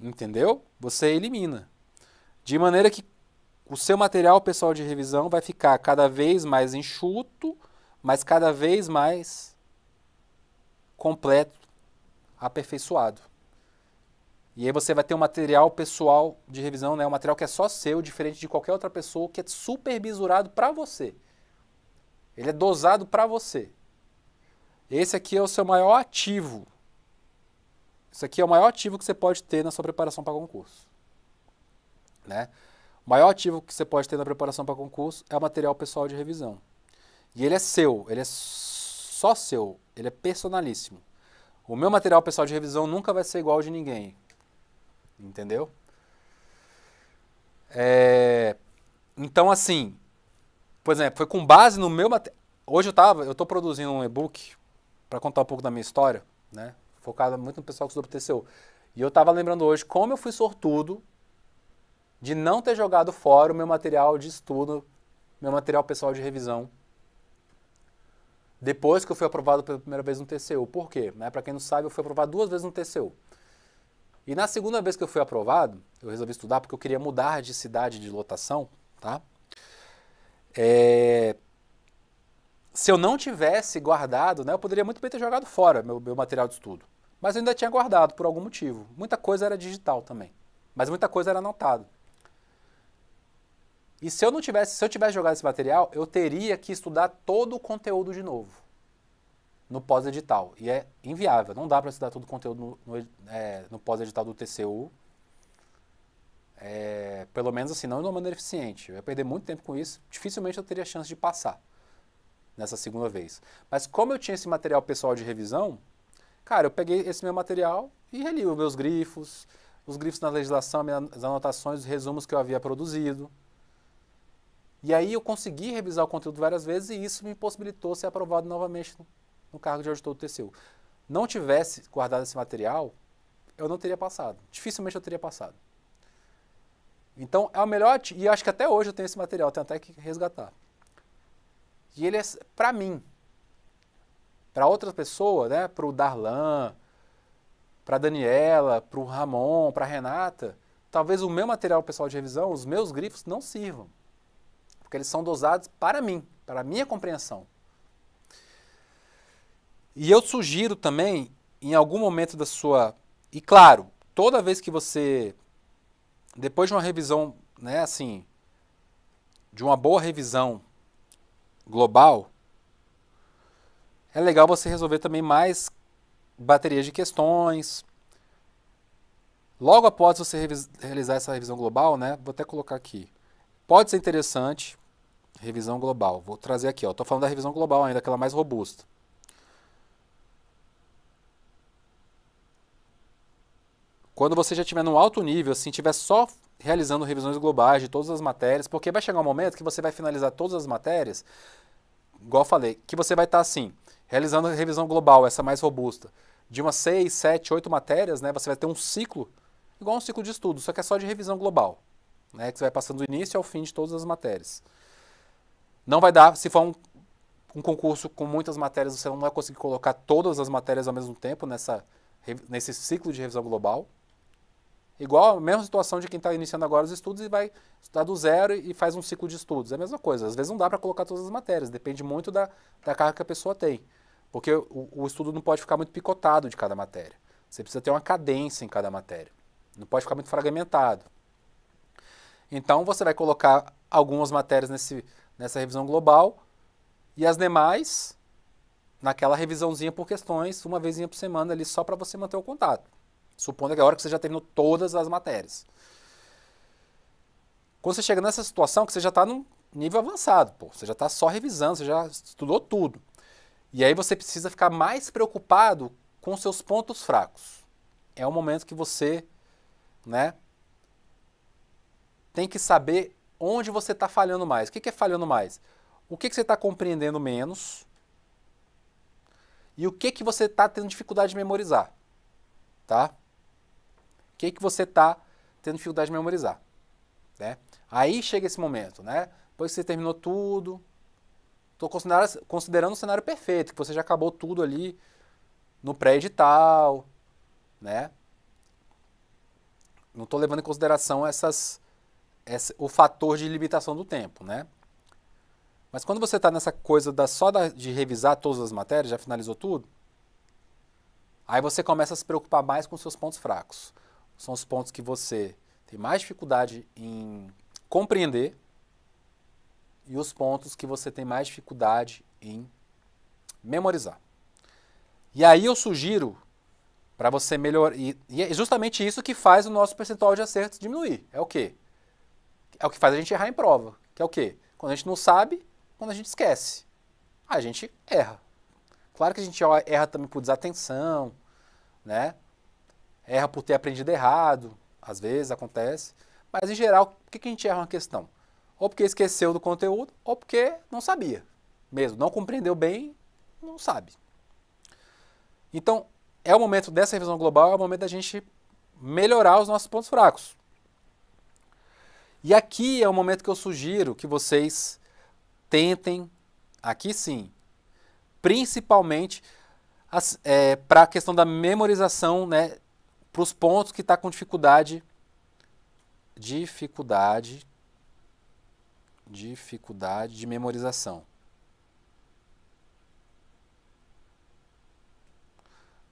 Entendeu? Você elimina. De maneira que o seu material pessoal de revisão vai ficar cada vez mais enxuto, mas cada vez mais completo, aperfeiçoado. E aí você vai ter um material pessoal de revisão, né? Um material que é só seu, diferente de qualquer outra pessoa, que é supervisorado para você. Ele é dosado para você. Esse aqui é o seu maior ativo. Isso aqui é o maior ativo que você pode ter na sua preparação para concurso. Né? O maior ativo que você pode ter na preparação para concurso é o material pessoal de revisão. E ele é seu, ele é só seu, ele é personalíssimo. O meu material pessoal de revisão nunca vai ser igual ao de ninguém. Entendeu? Então, assim, por exemplo, foi com base no meu material. Hoje eu estou produzindo um e-book para contar um pouco da minha história, né? Focado muito no pessoal que estudou pro TCU. E eu estava lembrando hoje como eu fui sortudo de não ter jogado fora o meu material de estudo, meu material pessoal de revisão, depois que eu fui aprovado pela primeira vez no TCU. Por quê? Né? Para quem não sabe, eu fui aprovado 2 vezes no TCU. E na segunda vez que eu fui aprovado, eu resolvi estudar porque eu queria mudar de cidade de lotação, tá? Se eu não tivesse guardado, né, eu poderia muito bem ter jogado fora meu material de estudo. Mas eu ainda tinha guardado por algum motivo. Muita coisa era digital também. Mas muita coisa era anotado. E se eu tivesse jogado esse material, eu teria que estudar todo o conteúdo de novo. No pós-edital. E é inviável. Não dá para estudar todo o conteúdo no pós-edital do TCU. Pelo menos assim, não de uma maneira eficiente. Eu ia perder muito tempo com isso. Dificilmente eu teria chance de passar nessa segunda vez. Mas como eu tinha esse material pessoal de revisão, cara, eu peguei esse meu material e reli os meus grifos, os grifos na legislação, as anotações, os resumos que eu havia produzido. E aí eu consegui revisar o conteúdo várias vezes e isso me possibilitou ser aprovado novamente no cargo de auditor do TCU. Não tivesse guardado esse material, eu não teria passado. Dificilmente eu teria passado. Então é o melhor, e acho que até hoje eu tenho esse material, tenho até que resgatar. E ele é, para mim, para outra pessoa, né, para o Darlan, para a Daniela, para o Ramon, para a Renata, talvez o meu material pessoal de revisão, os meus grifos não sirvam. Porque eles são dosados para mim, para a minha compreensão. E eu sugiro também, em algum momento da sua... E claro, toda vez que você, depois de uma revisão, né, assim, de uma boa revisão global, é legal você resolver também mais baterias de questões. Logo após você realizar essa revisão global, né, vou até colocar aqui, pode ser interessante, revisão global. Vou trazer aqui, estou falando da revisão global ainda, aquela mais robusta. Quando você já estiver num alto nível, assim, estiver só realizando revisões globais de todas as matérias, porque vai chegar um momento que você vai finalizar todas as matérias, igual eu falei, que você vai estar assim, realizando a revisão global, essa mais robusta, de umas 6, 7, 8 matérias, né, você vai ter um ciclo, igual um ciclo de estudo, só que é só de revisão global, né, que você vai passando do início ao fim de todas as matérias. Não vai dar, se for um concurso com muitas matérias, você não vai conseguir colocar todas as matérias ao mesmo tempo nesse ciclo de revisão global. Igual a mesma situação de quem está iniciando agora os estudos e vai estudar do zero e faz um ciclo de estudos. É a mesma coisa. Às vezes não dá para colocar todas as matérias, depende muito da carga que a pessoa tem. Porque o estudo não pode ficar muito picotado de cada matéria. Você precisa ter uma cadência em cada matéria. Não pode ficar muito fragmentado. Então você vai colocar algumas matérias nessa revisão global e as demais naquela revisãozinha por questões, uma vezinha por semana ali só para você manter o contato. Supondo que é a hora que você já terminou todas as matérias. Quando você chega nessa situação que você já está num nível avançado, pô, você já está só revisando, você já estudou tudo. E aí você precisa ficar mais preocupado com seus pontos fracos. É o momento que você, né, tem que saber onde você está falhando mais. O que é falhando mais? O que você está compreendendo menos e o que você está tendo dificuldade de memorizar. Tá? O que você está tendo dificuldade de memorizar. Né? Aí chega esse momento, né? Depois que você terminou tudo, estou considerando o cenário perfeito, que você já acabou tudo ali no pré-edital, né? Não estou levando em consideração o fator de limitação do tempo, né? Mas quando você está nessa coisa de revisar todas as matérias, já finalizou tudo, aí você começa a se preocupar mais com seus pontos fracos. São os pontos que você tem mais dificuldade em compreender e os pontos que você tem mais dificuldade em memorizar. E aí eu sugiro para você melhorar, e é justamente isso que faz o nosso percentual de acertos diminuir. É o quê? É o que faz a gente errar em prova. Que é o quê? Quando a gente não sabe, quando a gente esquece. a gente erra. Claro que a gente erra também por desatenção, né? Erra por ter aprendido errado, às vezes acontece. Mas, em geral, por que a gente erra uma questão? Ou porque esqueceu do conteúdo, ou porque não sabia mesmo. Não compreendeu bem, não sabe. Então, é o momento dessa revisão global, é o momento da gente melhorar os nossos pontos fracos. E aqui é o momento que eu sugiro que vocês tentem, aqui sim, principalmente para a questão da memorização, né, para os pontos que está com dificuldade de memorização.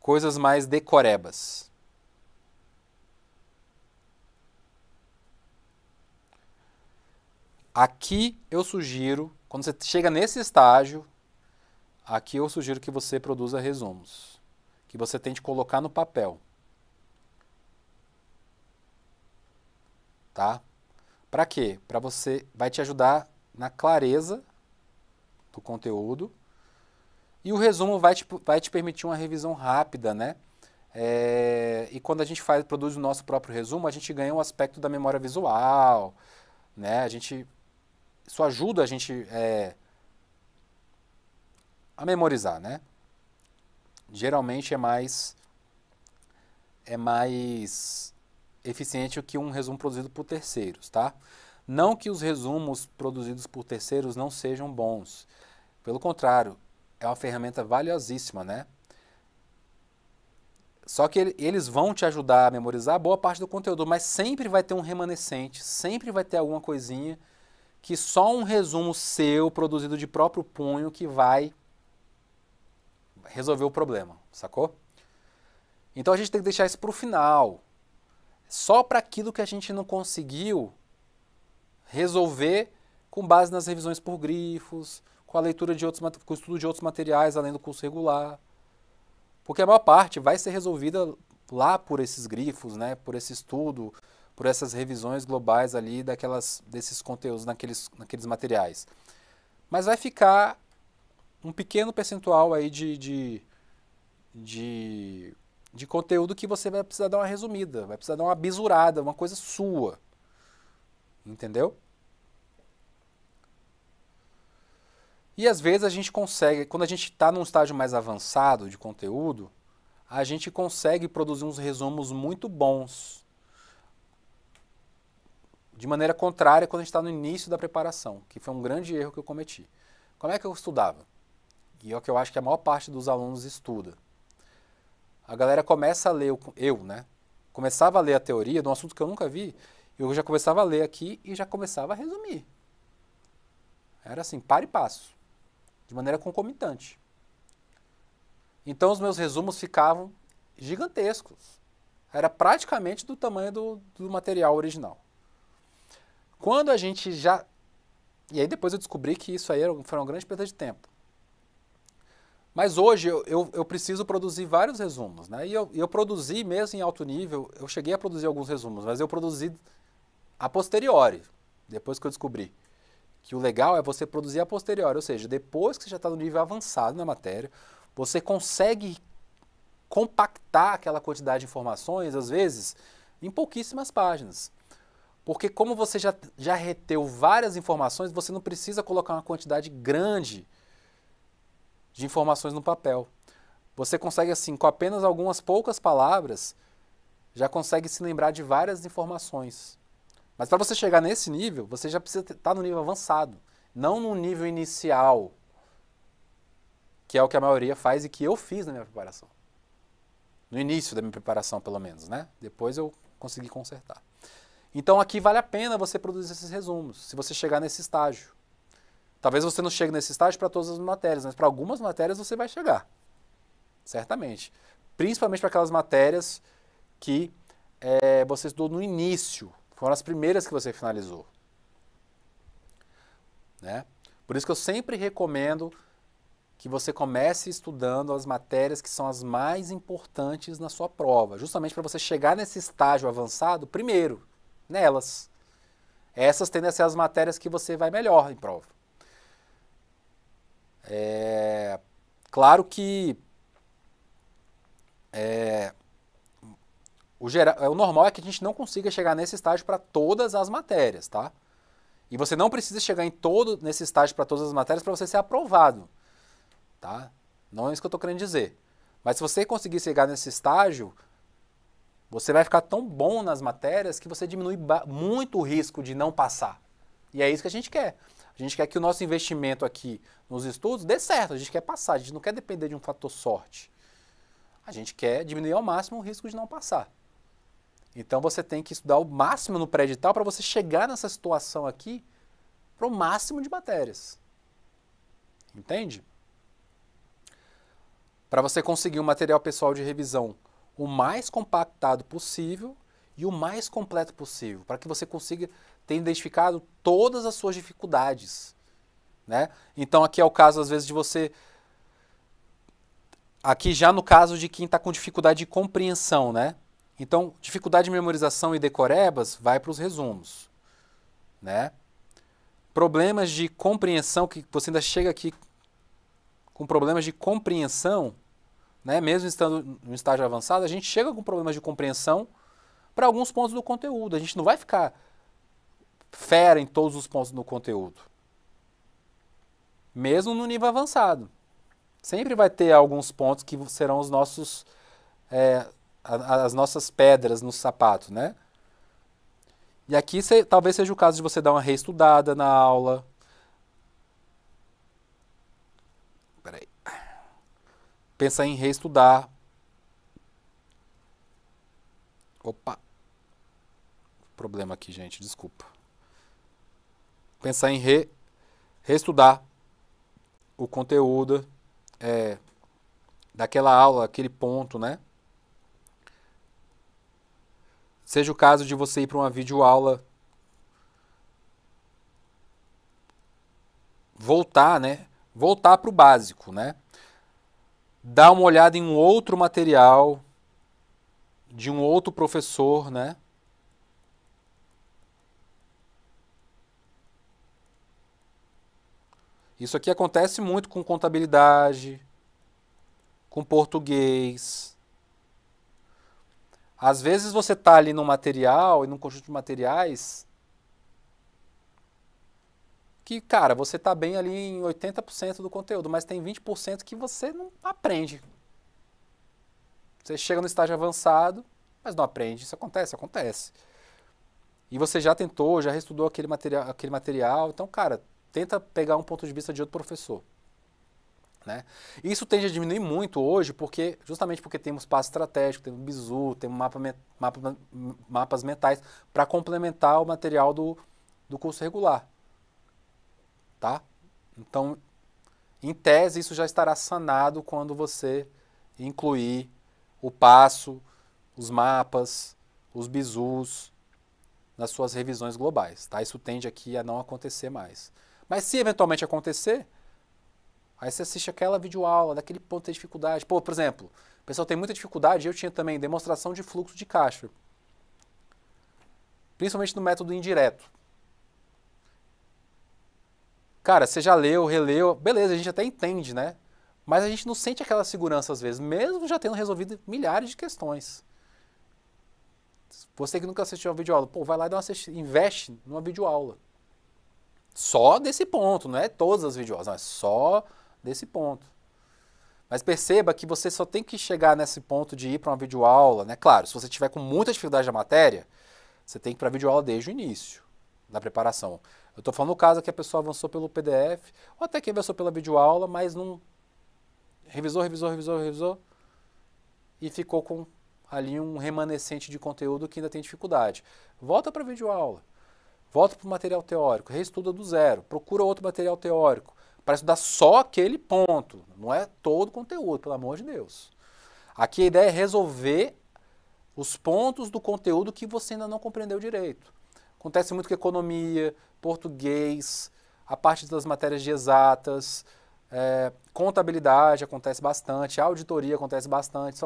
Coisas mais decorebas. Aqui eu sugiro, quando você chega nesse estágio, aqui eu sugiro que você produza resumos, que você tente colocar no papel. Tá? Para quê? Para você, vai te ajudar na clareza do conteúdo e o resumo vai te permitir uma revisão rápida, né? E quando a gente produz o nosso próprio resumo, a gente ganha um aspecto da memória visual, né? Isso ajuda a gente a memorizar, né? Geralmente é mais eficiente que um resumo produzido por terceiros, tá? Não que os resumos produzidos por terceiros não sejam bons. Pelo contrário, é uma ferramenta valiosíssima, né? Só que eles vão te ajudar a memorizar boa parte do conteúdo, mas sempre vai ter um remanescente, sempre vai ter alguma coisinha que só um resumo seu, produzido de próprio punho, que vai resolver o problema, sacou? Então a gente tem que deixar isso para o final. Só para aquilo que a gente não conseguiu resolver com base nas revisões por grifos, com a leitura com o estudo de outros materiais além do curso regular. Porque a maior parte vai ser resolvida lá por esses grifos, né? Por esse estudo, por essas revisões globais ali desses conteúdos naqueles materiais. Mas vai ficar um pequeno percentual aí de conteúdo que você vai precisar dar uma resumida, vai precisar dar uma bisurada, uma coisa sua. Entendeu? E às vezes a gente consegue, quando a gente está num estágio mais avançado de conteúdo, a gente consegue produzir uns resumos muito bons. De maneira contrária quando a gente está no início da preparação, que foi um grande erro que eu cometi. Como é que eu estudava? E é o que eu acho que a maior parte dos alunos estuda. A galera começa a ler, né? Começava a ler a teoria de um assunto que eu nunca vi, eu já começava a ler aqui e já começava a resumir. Era assim, para e passo, de maneira concomitante. Então os meus resumos ficavam gigantescos. Era praticamente do tamanho do material original. Quando a gente já... E aí depois eu descobri que isso aí foi uma grande perda de tempo. Mas hoje eu preciso produzir vários resumos, né? E eu produzi mesmo em alto nível, eu cheguei a produzir alguns resumos, mas eu produzi a posteriori, depois que eu descobri que o legal é você produzir a posteriori, ou seja, depois que você já está no nível avançado na matéria, você consegue compactar aquela quantidade de informações, às vezes, em pouquíssimas páginas. Porque como você já reteu várias informações, você não precisa colocar uma quantidade grande de informações no papel. Você consegue, assim, com apenas algumas poucas palavras, já consegue se lembrar de várias informações. Mas para você chegar nesse nível, você já precisa estar no nível avançado, não no nível inicial, que é o que a maioria faz e que eu fiz na minha preparação. No início da minha preparação, pelo menos, né? Depois eu consegui consertar. Então aqui vale a pena você produzir esses resumos, se você chegar nesse estágio. Talvez você não chegue nesse estágio para todas as matérias, mas para algumas matérias você vai chegar. Certamente. Principalmente para aquelas matérias que você estudou no início. Foram as primeiras que você finalizou. Né? Por isso que eu sempre recomendo que você comece estudando as matérias que são as mais importantes na sua prova. Justamente para você chegar nesse estágio avançado primeiro, nelas. Essas tendem a ser as matérias que você vai melhor em prova. Claro que o normal é que a gente não consiga chegar nesse estágio para todas as matérias, tá? E você não precisa chegar nesse estágio para todas as matérias para você ser aprovado, tá? Não é isso que eu estou querendo dizer. Mas se você conseguir chegar nesse estágio, você vai ficar tão bom nas matérias que você diminui muito o risco de não passar. E é isso que a gente quer. A gente quer que o nosso investimento aqui nos estudos dê certo, a gente quer passar, a gente não quer depender de um fator sorte. A gente quer diminuir ao máximo o risco de não passar. Então você tem que estudar o máximo no pré-edital para você chegar nessa situação aqui para o máximo de matérias. Entende? Para você conseguir um material pessoal de revisão o mais compactado possível e o mais completo possível, para que você consiga ter identificado todas as suas dificuldades, né? Então aqui é o caso às vezes de você, aqui já no caso de quem está com dificuldade de compreensão, né? Então dificuldade de memorização e decorebas vai para os resumos, né? Problemas de compreensão, que você ainda chega aqui com problemas de compreensão, né? Mesmo estando no estágio avançado, a gente chega com problemas de compreensão para alguns pontos do conteúdo. A gente não vai ficar fera em todos os pontos do conteúdo. Mesmo no nível avançado. Sempre vai ter alguns pontos que serão os nossos, as nossas pedras no sapato, né? E aqui talvez seja o caso de você dar uma reestudada na aula. Peraí. Pensar em reestudar. Opa. Problema aqui, gente, desculpa. Pensar em reestudar o conteúdo daquela aula, aquele ponto, né? Seja o caso de você ir para uma videoaula, voltar, né? Voltar para o básico, né? Dar uma olhada em um outro material de um outro professor, né? Isso aqui acontece muito com contabilidade, com português. Às vezes você está ali num material e num conjunto de materiais que, cara, você está bem ali em 80% do conteúdo, mas tem 20% que você não aprende. Você chega no estágio avançado, mas não aprende. Isso acontece? Acontece. E você já tentou, já estudou aquele material. Então, cara, tenta pegar um ponto de vista de outro professor. Né? Isso tende a diminuir muito hoje, justamente porque temos passo estratégico, temos bizu, temos mapas mentais para complementar o material do curso regular. Tá? Então, em tese, isso já estará sanado quando você incluir o passo, os mapas, os bizus nas suas revisões globais. Tá? Isso tende aqui a não acontecer mais. Mas se eventualmente acontecer, aí você assiste aquela videoaula, daquele ponto de dificuldade. Pô, por exemplo, o pessoal tem muita dificuldade, eu tinha também demonstração de fluxo de caixa. Principalmente no método indireto. Cara, você já leu, releu, beleza, a gente até entende, né? Mas a gente não sente aquela segurança às vezes, mesmo já tendo resolvido milhares de questões. Você que nunca assistiu uma videoaula, pô, vai lá e dá investe numa videoaula. Só desse ponto, não é todas as videoaulas, não, é só desse ponto. Mas perceba que você só tem que chegar nesse ponto de ir para uma videoaula, né? Claro, se você tiver com muita dificuldade na matéria, você tem que ir para a videoaula desde o início da preparação. Eu estou falando no caso que a pessoa avançou pelo PDF, ou até que avançou pela videoaula, mas não revisou, e ficou com ali um remanescente de conteúdo que ainda tem dificuldade. Volta para a videoaula, volta para o material teórico, reestuda do zero, procura outro material teórico, para estudar só aquele ponto, não é todo o conteúdo, pelo amor de Deus. Aqui a ideia é resolver os pontos do conteúdo que você ainda não compreendeu direito. Acontece muito com economia, português, a parte das matérias de exatas, contabilidade acontece bastante, auditoria acontece bastante.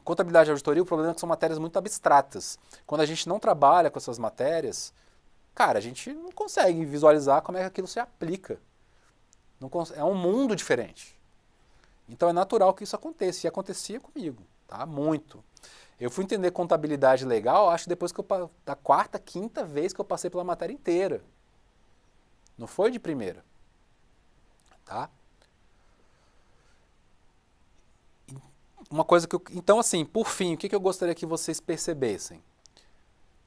Contabilidade e auditoria, o problema é que são matérias muito abstratas. Quando a gente não trabalha com essas matérias, cara, a gente não consegue visualizar como é que aquilo se aplica. É um mundo diferente. Então é natural que isso aconteça, e acontecia comigo, tá? Muito. Eu fui entender contabilidade legal, acho que depois da quarta, quinta vez que eu passei pela matéria inteira. Não foi de primeira, tá? Uma coisa que então, assim, por fim, o que eu gostaria que vocês percebessem?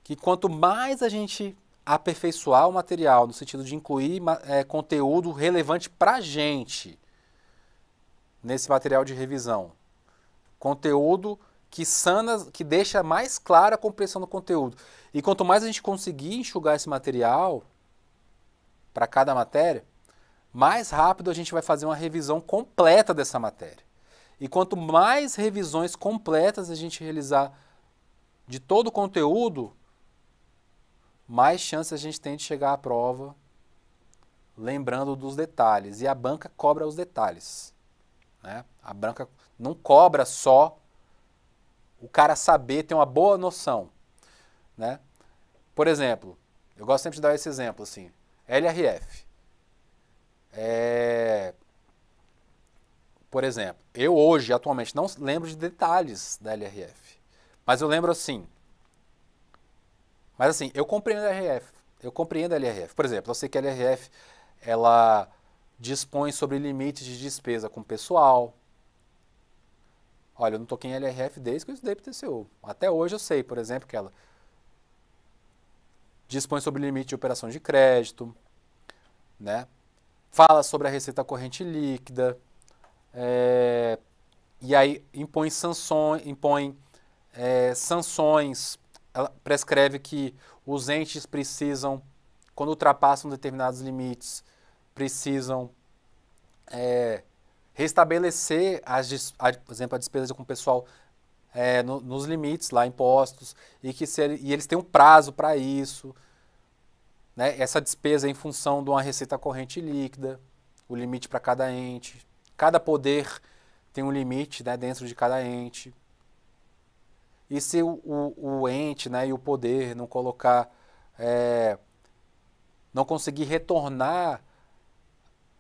Que quanto mais a gente aperfeiçoar o material, no sentido de incluir conteúdo relevante para a gente nesse material de revisão, conteúdo que sana, que deixa mais clara a compreensão do conteúdo. E quanto mais a gente conseguir enxugar esse material para cada matéria, mais rápido a gente vai fazer uma revisão completa dessa matéria. E quanto mais revisões completas a gente realizar de todo o conteúdo, mais chances a gente tem de chegar à prova lembrando dos detalhes. E a banca cobra os detalhes, né? A banca não cobra só o cara saber, ter uma boa noção, né? Por exemplo, eu gosto sempre de dar esse exemplo, assim, LRF. Por exemplo, eu hoje, atualmente, não lembro de detalhes da LRF, mas eu lembro assim. Mas assim, eu compreendo a LRF. Eu compreendo a LRF. Por exemplo, eu sei que a LRF, ela dispõe sobre limites de despesa com pessoal. Olha, eu não toquei em LRF desde que eu estudei para o TCU. Até hoje eu sei, por exemplo, que ela dispõe sobre limite de operação de crédito, né? Fala sobre a receita corrente líquida, e aí impõe sanções, ela prescreve que os entes precisam, quando ultrapassam determinados limites, precisam restabelecer, por exemplo, a despesa com o pessoal nos limites lá impostos, e eles têm um prazo para isso, né? Essa despesa é em função de uma receita corrente líquida, o limite para cada ente. Cada poder tem um limite, né, dentro de cada ente. E se o ente, né, e o poder não colocar, não conseguir retornar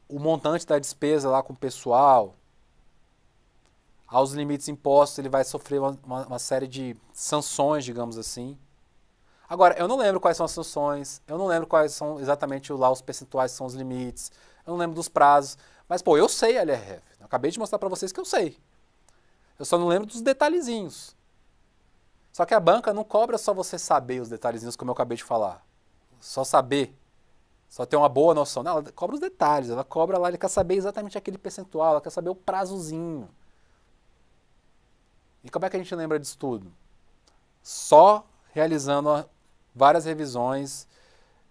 o montante da despesa lá com o pessoal, aos limites impostos, ele vai sofrer uma série de sanções, digamos assim. Agora, eu não lembro quais são as sanções, eu não lembro quais são exatamente lá os percentuais que são os limites, eu não lembro dos prazos, mas, pô, eu sei a LRF. Eu acabei de mostrar para vocês que eu sei. Eu só não lembro dos detalhezinhos. Só que a banca não cobra só você saber os detalhezinhos, como eu acabei de falar. Só saber. Só ter uma boa noção. Não, ela cobra os detalhes. Ela cobra lá, ela quer saber exatamente aquele percentual, ela quer saber o prazozinho. E como é que a gente lembra disso tudo? Só realizando várias revisões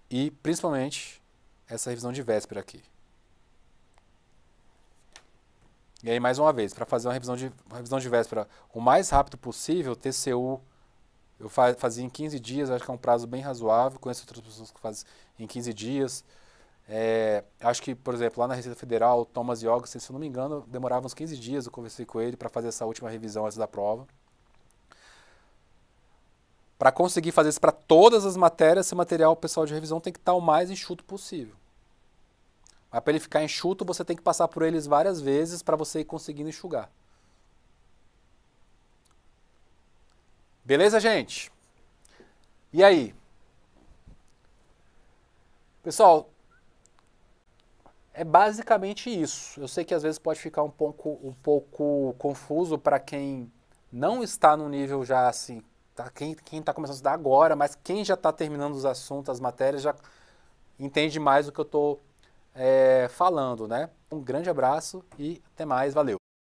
e, principalmente, essa revisão de véspera aqui. E aí, mais uma vez, para fazer uma revisão de véspera o mais rápido possível, TCU eu fazia em 15 dias, acho que é um prazo bem razoável, conheço outras pessoas que fazem em 15 dias. Acho que, por exemplo, lá na Receita Federal, o Thomas Yoga, se eu não me engano, demorava uns 15 dias, eu conversei com ele para fazer essa última revisão antes da prova. Para conseguir fazer isso para todas as matérias, esse material pessoal de revisão tem que estar o mais enxuto possível. Mas para ele ficar enxuto, você tem que passar por eles várias vezes para você ir conseguindo enxugar. Beleza, gente? E aí? Pessoal, é basicamente isso. Eu sei que às vezes pode ficar um pouco confuso para quem não está no nível já assim, quem está começando a estudar agora, mas quem já está terminando os assuntos, as matérias, já entende mais do que eu estou falando, né? Um grande abraço e até mais, valeu!